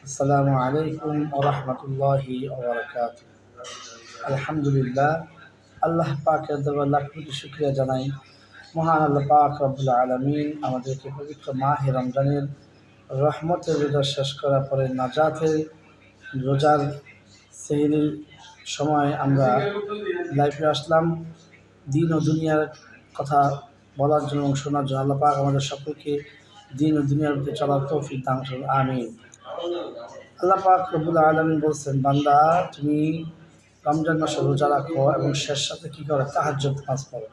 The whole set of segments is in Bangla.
আসসালামু আলাইকুম ওয়া রাহমাতুল্লাহি ওয়া বারাকাতুহু। আলহামদুলিল্লাহ, আল্লাহ পাকের দরবারে লাখ কোটি শুকরিয়া জানাই। মহান আল্লাহ পাক রব্বুল আলামিন আমাদেরকে পবিত্র মাহে রমজানের রহমতের রোজা শেষ করার পরে নাজাতের রোজার সেহরির সময় আমরা লাইফে আসলাম দিন ও দুনিয়ার কথা বলার জন্য এবং শোনার জন্য। আল্লাহ পাক আমাদের সকলকে দিন ও দুনিয়ার প্রতি চলার তৌফিক দান করুন, আমিন। আল্লাহ পাক রব্বুল আলামিন বলছেন, বান্দা তুমি রমজান মাসে রোজা রাখো এবং শেষ সাথে কী করো? তাহাজ্জুদ নামাজ পড়ো।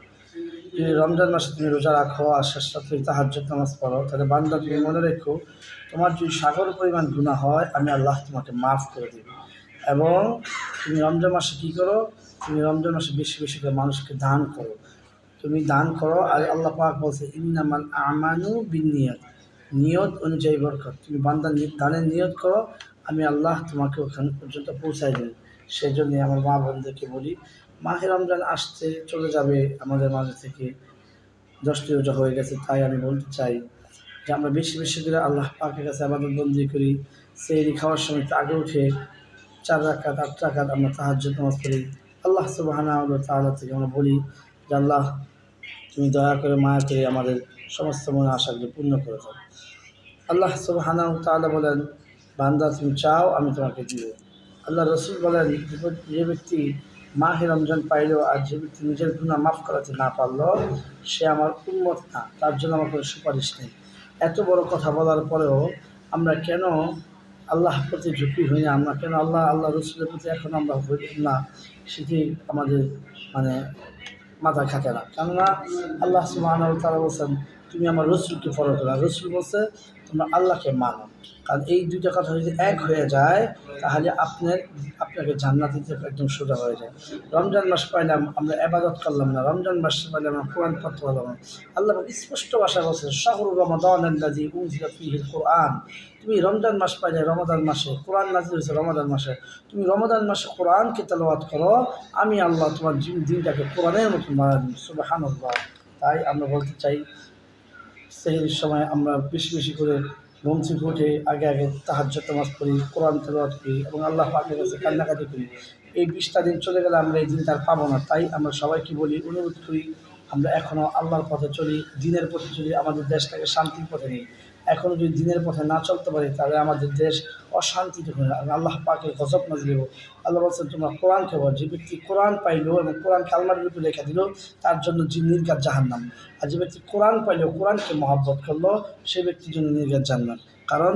যদি রমজান মাসে তুমি রোজা রাখো আর শেষ সাথে তাহাজ্জুদ নামাজ পড়ো, তাহলে বান্দা তুমি মনে রেখো, তোমার যদি সাগর পরিমাণ গুনাহ হয় আমি আল্লাহ তোমাকে মাফ করে দেব। এবং তুমি রমজান মাসে কী করো? তুমি রমজান মাসে বেশি বেশি করে মানুষকে দান করো। তুমি দান করো, আর আল্লাহ পাক বলছে ইন্নামাল আমানু বিন্নিয়াত, নিয়ত অনুযায়ী বরকত। তুমি বান্দা দানের নিয়ত করো, আমি আল্লাহ তোমাকে ওখানে পর্যন্ত পৌঁছাই দেব। সেই জন্যে আমার মা বোনদেরকে বলি, মাহে রমজান আসতে চলে যাবে আমাদের মাঝে থেকে, 10টি রোজা হয়ে গেছে। তাই আমি বলতে চাই যে আমরা বেশি বেশি করে আল্লাহ পাকের কাছে ইবাদত বন্দেগী করি। সেহরি খাওয়ার সময় আগে উঠে 4 রাকাত 8 রাকাত আমরা তাহাজ্জুদ নামাজ পড়ি। আল্লাহ সুবহানাহু ওয়া তাআলা থেকে আমরা বলি যে আল্লাহ তুমি দয়া করে মায়া করে আমাদের সমস্ত মনে আশাগুলো পূর্ণ করে দাও। আল্লাহ সুবহানাহু ওয়া তাআলা বলেন, বান্দা তুমি চাও আমি তোমাকে দিব। আল্লাহ রসুল বলেন, যে ব্যক্তি মাহে রমজান পাইল আর যে ব্যক্তি নিজের গুনাহ মাফ করাতে না পারলো, সে আমার উম্মত না, তার জন্য আমার কোনো সুপারিশ নেই। এত বড় কথা বলার পরেও আমরা কেন আল্লাহর প্রতি ঝুঁকি হই না? আমরা কেন আল্লাহ রসুলের প্রতি এখন আমরা হই না? সেটি আমাদের মানে মাথা খাটে না। কেননা আল্লাহ সুবহানাহু ওয়া তাআলা বলছেন, তুমি আমার রসুলকে ফলো করো। রসুল বলছে তোমরা আল্লাহকে মানো। কারণ এই দুইটা কথা যদি এক হয়ে যায়, তাহলে আপনাকে জান্নাতিতে একদম সোজা হয়ে যায়। রমজান মাস পাইলাম আমরা ইবাদত করলাম না, রমজান মাস পাইলে আমরা কোরআন পড়তে পারলাম না। আল্লাহ স্পষ্ট ভাষায় বলছেন, শাহরু রমাদানাল্লাযী উনজিলা ফীহিল কুরআন। তুমি রমজান মাস পাইলে রমাদান মাসে, কোরআন নাযিল হয়েছে রমাদান মাসে, তুমি রমাদান মাসে কোরআনকে তেলাওয়াত করো, আমি আল্লাহ তোমার দিনটাকে কোরআনের মতো বানাই দিই। সুবহানাল্লাহ। তাই আমরা বলতে চাই, সেহরির সময় আমরা বেশি বেশি করে ঘুম থেকে উঠে আগে আগে তাহাজ্জুদ নামাজ পড়ি, কোরআন তেলাওয়াত করি এবং আল্লাহ পাকের কাছে কান্নাকাটি করি। এই 20টা দিন চলে গেলে আমরা এই দিনটা আর পাবো না। তাই আমরা সবাইকে বলি, অনুরোধ করি, আমরা এখনও আল্লাহর পথে চলি, দিনের পথে চলি, আমাদের দেশটাকে শান্তির পথে নিই। এখনও যদি দিনের পথে না চলতে পারি, তাহলে আমাদের দেশ অশান্তিতে হয়ে যাবে, আল্লাহ পাকের গজব নাযিল হবে। আল্লাহ বলছেন, তোমরা কোরআনকে বলো। যে ব্যক্তি কোরআন পাইল এবং কোরআনকে আলমারির উপরে রেখে দিল, তার জন্য যে নির্ঘাত জাহান্নাম। আর যে ব্যক্তি কোরআন পাইল, কোরআনকে মহব্বত করলো, সে ব্যক্তির জন্য নির্ঘাত জান্নাত। কারণ